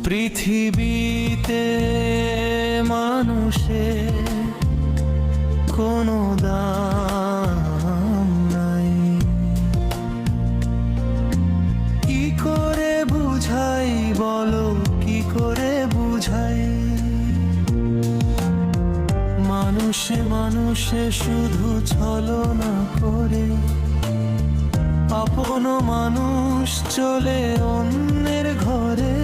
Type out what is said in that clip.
পৃথিবীতে মানুষের কোনো দাম নাই। কি করে বুঝাই বলো, কি করে বুঝাই? মানুষে মানুষে শুধু ছলনা করে, আপন মানুষ চলে অন্যের ঘরে।